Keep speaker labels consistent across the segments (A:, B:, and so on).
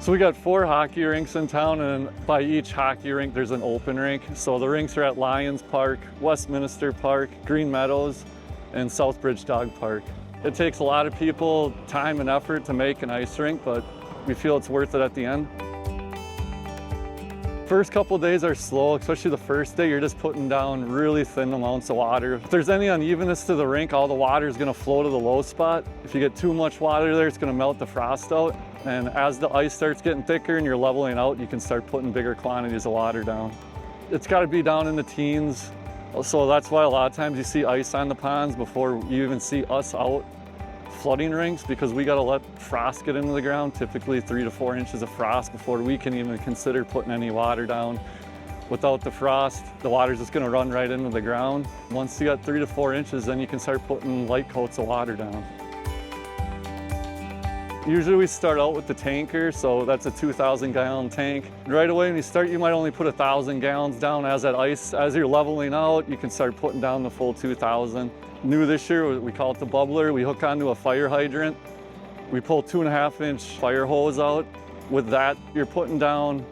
A: So we got 4 hockey rinks in town, and by each hockey rink there's an open rink. So the rinks are at Lions Park, Westminster Park, Green Meadows, and Southbridge Dog Park. It takes a lot of people, time and effort to make an ice rink, but we feel it's worth it at the end. First couple of days are slow, especially the first day. You're just putting down really thin amounts of water. If there's any unevenness to the rink, all the water is going to flow to the low spot. If you get too much water there, it's going to melt the frost out. And as the ice starts getting thicker and you're leveling out, you can start putting bigger quantities of water down. It's got to be down in the teens. So that's why a lot of times you see ice on the ponds before you even see us out flooding rinks, because we got to let frost get into the ground, typically 3 to 4 inches of frost before we can even consider putting any water down. Without the frost, the water's just going to run right into the ground. Once you got 3 to 4 inches, then you can start putting light coats of water down. Usually we start out with the tanker, so that's a 2,000 gallon tank. Right away when you start, you might only put 1,000 gallons down. As you're leveling out, you can start putting down the full 2,000. New this year, we call it the bubbler. We hook onto a fire hydrant. We pull 2.5-inch fire hose out. With that, you're putting down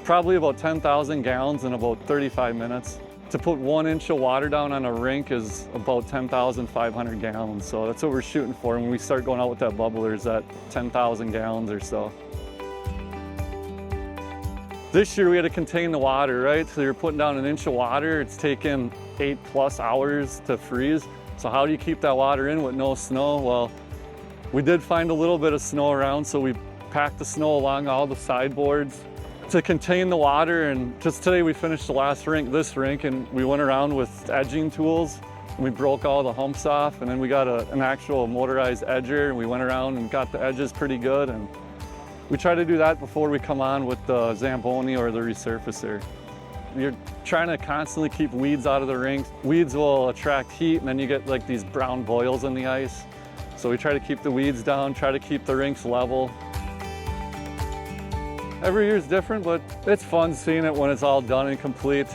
A: probably about 10,000 gallons in about 35 minutes. To put 1 inch of water down on a rink is about 10,500 gallons. So that's what we're shooting for when we start going out with that bubbler, is at 10,000 gallons or so. This year we had to contain the water, right? So you're putting down 1 inch of water. It's taken 8+ hours to freeze. So how do you keep that water in with no snow? Well, we did find a little bit of snow around, so we packed the snow along all the sideboards to contain the water. And just today we finished the last rink, this rink, and we went around with edging tools and we broke all the humps off, and then we got an actual motorized edger, and we went around and got the edges pretty good. And we try to do that before we come on with the Zamboni or the resurfacer. You're trying to constantly keep weeds out of the rinks. Weeds will attract heat, and then you get like these brown boils in the ice. So we try to keep the weeds down, try to keep the rinks level. Every year is different, but it's fun seeing it when it's all done and complete.